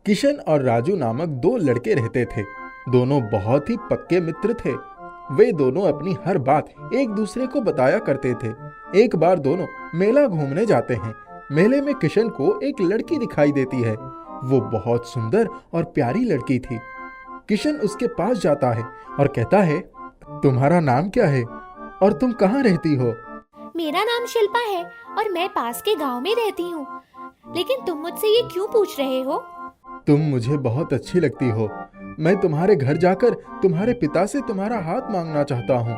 किशन और राजू नामक दो लड़के रहते थे। दोनों बहुत ही पक्के मित्र थे। वे दोनों अपनी हर बात एक दूसरे को बताया करते थे। एक बार दोनों मेला घूमने जाते हैं। मेले में किशन को एक लड़की दिखाई देती है। वो बहुत सुंदर और प्यारी लड़की थी। किशन उसके पास जाता है और कहता है, तुम्हारा नाम क्या है और तुम कहाँ रहती हो? मेरा नाम शिल्पा है और मैं पास के गांव में रहती हूँ। लेकिन तुम मुझसे ये क्यों पूछ रहे हो? तुम मुझे बहुत अच्छी लगती हो। मैं तुम्हारे घर जाकर तुम्हारे पिता से तुम्हारा हाथ मांगना चाहता हूँ।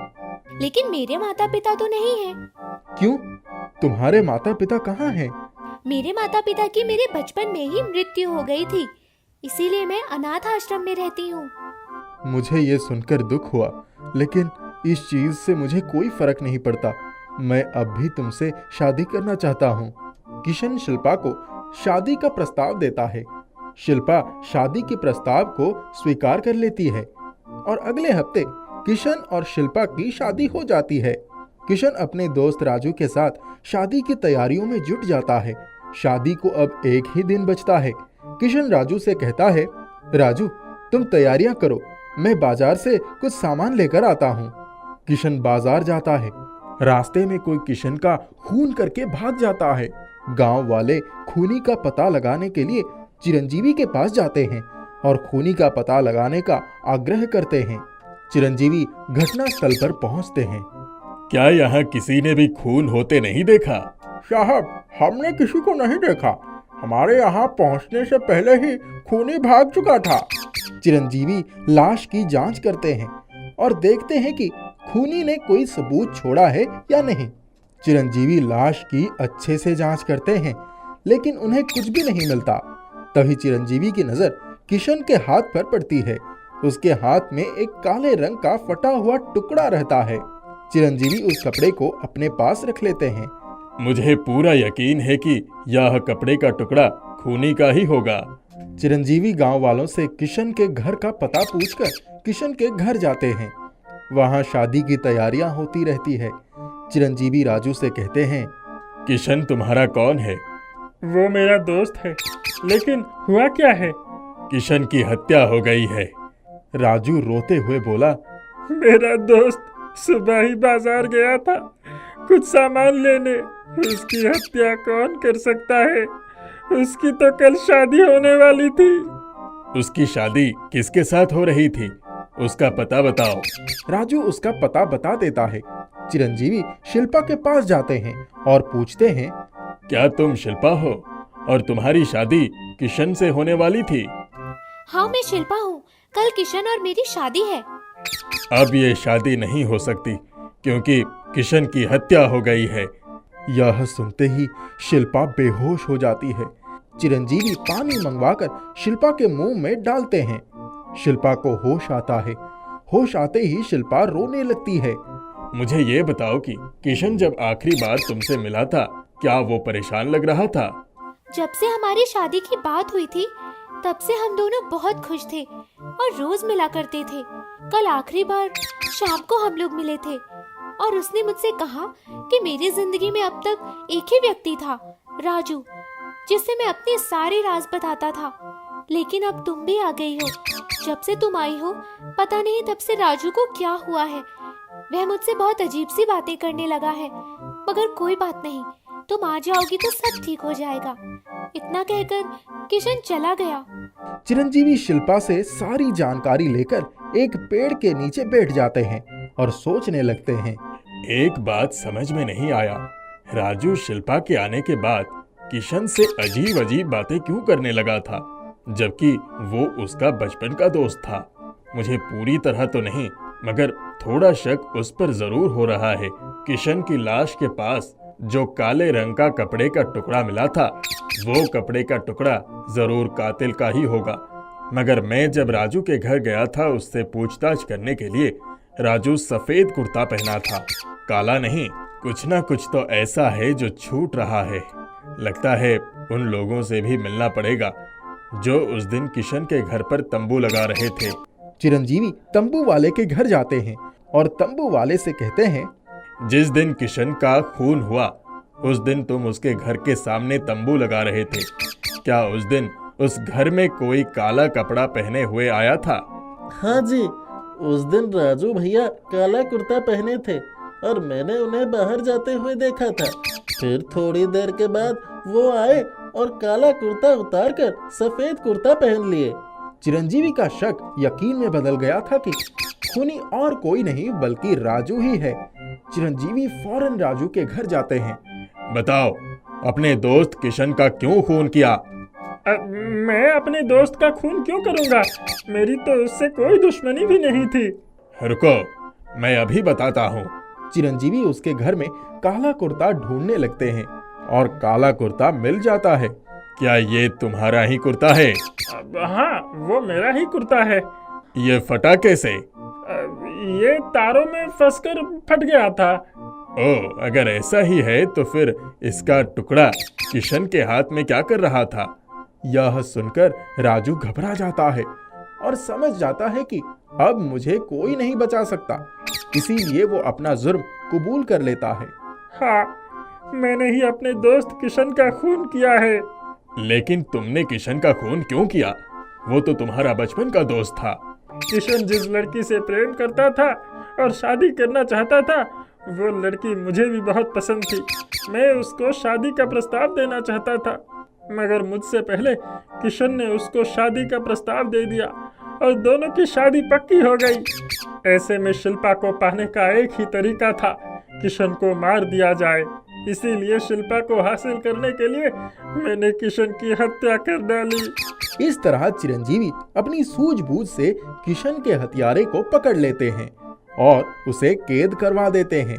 लेकिन मेरे माता पिता तो नहीं हैं। क्यों? तुम्हारे माता पिता कहाँ हैं? मेरे माता पिता की मेरे बचपन में ही मृत्यु हो गई थी, इसीलिए मैं अनाथ आश्रम में रहती हूँ। मुझे ये सुनकर दुख हुआ, लेकिन इस चीज से मुझे कोई फर्क नहीं पड़ता। मैं अब भी तुमसे शादी करना चाहता हूँ। किशन शिल्पा को शादी का प्रस्ताव देता है। शिल्पा शादी के प्रस्ताव को स्वीकार कर लेती है और अगले हफ्ते किशन और शिल्पा की शादी हो जाती है। किशन अपने दोस्त राजू के साथ शादी की तैयारियों में जुट जाता है। शादी को अब एक ही दिन बचता है। किशन राजू से कहता है, राजू तुम तैयारियां करो, मैं बाजार से कुछ सामान लेकर आता हूँ। किशन बाजार जाता है। रास्ते में कोई किशन का खून करके भाग जाता है। गांव वाले खूनी का पता लगाने के लिए चिरंजीवी के पास जाते हैं और खूनी का पता लगाने का आग्रह करते हैं। चिरंजीवी घटना स्थल पर पहुंचते हैं। क्या यहाँ किसी ने भी खून होते नहीं देखा? साहब, हमने किसी को नहीं देखा। हमारे यहाँ पहुँचने से पहले ही खूनी भाग चुका था। चिरंजीवी लाश की जांच करते हैं और देखते हैं कि खूनी ने कोई सबूत छोड़ा है या नहीं। चिरंजीवी लाश की अच्छे से जांच करते हैं, लेकिन उन्हें कुछ भी नहीं मिलता। तभी चिरंजीवी की नजर किशन के हाथ पर पड़ती है। उसके हाथ में एक काले रंग का फटा हुआ टुकड़ा रहता है। चिरंजीवी उस कपड़े को अपने पास रख लेते हैं। मुझे पूरा यकीन है कि यह कपड़े का टुकड़ा खूनी का ही होगा। चिरंजीवी गांव वालों से किशन के घर का पता पूछकर किशन के घर जाते हैं। वहां शादी की तैयारियां होती रहती है। चिरंजीवी राजू से कहते हैं, किशन तुम्हारा कौन है? वो मेरा दोस्त है, लेकिन हुआ क्या है? किशन की हत्या हो गई है। राजू रोते हुए बोला, मेरा दोस्त सुबह ही बाजार गया था कुछ सामान लेने। उसकी हत्या कौन कर सकता है? उसकी तो कल शादी होने वाली थी। उसकी शादी किसके साथ हो रही थी? उसका पता बताओ। राजू उसका पता बता देता है। चिरंजीवी शिल्पा के पास जाते हैं और पूछते हैं, क्या तुम शिल्पा हो और तुम्हारी शादी किशन से होने वाली थी? हाँ, मैं शिल्पा हूँ। कल किशन और मेरी शादी है। अब ये शादी नहीं हो सकती क्योंकि किशन की हत्या हो गई है। यह सुनते ही शिल्पा बेहोश हो जाती है। चिरंजीवी पानी मंगवाकर शिल्पा के मुंह में डालते हैं। शिल्पा को होश आता है। होश आते ही शिल्पा रोने लगती है। मुझे ये बताओ कि किशन जब आखिरी बार तुमसे मिला था, क्या वो परेशान लग रहा था? जब से हमारी शादी की बात हुई थी, तब से हम दोनों बहुत खुश थे और रोज मिला करते थे। कल आखिरी बार शाम को हम लोग मिले थे और उसने मुझसे कहा कि मेरी जिंदगी में अब तक एक ही व्यक्ति था, राजू, जिससे मैं अपने सारे राज बताता था। लेकिन अब तुम भी आ गई हो। जब से तुम आई हो, पता नहीं तब से राजू को क्या हुआ है। वह मुझसे बहुत अजीब सी बातें करने लगा है। मगर कोई बात नहीं, तुम आ जाओगी तो सब ठीक हो जाएगा। इतना कहकर किशन चला गया। चिरंजीवी शिल्पा से सारी जानकारी लेकर एक पेड़ के नीचे बैठ जाते हैं और सोचने लगते हैं। एक बात समझ में नहीं आया, राजू शिल्पा के आने के बाद किशन से अजीब अजीब बातें क्यों करने लगा था, जबकि वो उसका बचपन का दोस्त था। मुझे पूरी तरह तो नहीं, मगर थोड़ा शक उस पर जरूर हो रहा है। किशन की लाश के पास जो काले रंग का कपड़े का टुकड़ा मिला था, वो कपड़े का टुकड़ा जरूर कातिल का ही होगा। मगर मैं जब राजू के घर गया था उससे पूछताछ करने के लिए, राजू सफेद कुर्ता पहना था, काला नहीं। कुछ ना कुछ तो ऐसा है जो छूट रहा है। लगता है उन लोगों से भी मिलना पड़ेगा जो उस दिन किशन के घर पर तंबू लगा रहे थे। चिरंजीवी तंबू वाले के घर जाते हैं और तंबू वाले से कहते हैं, जिस दिन किशन का खून हुआ उस दिन तुम उसके घर के सामने तंबू लगा रहे थे। क्या उस दिन उस घर में कोई काला कपड़ा पहने हुए आया था? हाँ जी, उस दिन राजू भैया काला कुर्ता पहने थे और मैंने उन्हें बाहर जाते हुए देखा था। फिर थोड़ी देर के बाद वो आए और काला कुर्ता उतार कर सफेद कुर्ता पहन लिए। चिरंजीवी का शक यकीन में बदल गया था कि खूनी और कोई नहीं बल्कि राजू ही है। चिरंजीवी फौरन राजू के घर जाते हैं। बताओ, अपने दोस्त किशन का क्यों खून किया? मैं अपने दोस्त का खून क्यों करूंगा? मेरी तो उससे कोई दुश्मनी भी नहीं थी। रुको, मैं अभी बताता हूँ। चिरंजीवी उसके घर में काला कुर्ता ढूंढने लगते हैं और काला कुर्ता मिल जाता है। क्या ये तुम्हारा ही कुर्ता है? हाँ, वो मेरा ही कुर्ता है। ये फटा कैसे? ये तारों में फंसकर फट गया था। ओह, अगर ऐसा ही है तो फिर इसका टुकड़ा किशन के हाथ में क्या कर रहा था? यह सुनकर राजू घबरा जाता है और समझ जाता है कि अब मुझे कोई नहीं बचा सकता। इसीलिए वो अपना जुर्म कबूल कर लेता है। हाँ, मैंने ही अपने दोस्त किशन का खून किया है। लेकिन तुमने किशन का खून क्यों किया? वो तो तुम्हारा बचपन का दोस्त था। किशन जिस लड़की से प्रेम करता था और शादी करना चाहता था, वो लड़की मुझे भी बहुत पसंद थी। मैं उसको शादी का प्रस्ताव देना चाहता था, मगर मुझसे पहले किशन ने उसको शादी का प्रस्ताव दे दिया और दोनों की शादी पक्की हो गई। ऐसे में शिल्पा को पाने का एक ही तरीका था, किशन को मार दिया जाए। इसीलिए शिल्पा को हासिल करने के लिए मैंने किशन की हत्या कर डाली। इस तरह चिरंजीवी अपनी सूझबूझ से किशन के हत्यारे को पकड़ लेते हैं और उसे कैद करवा देते हैं।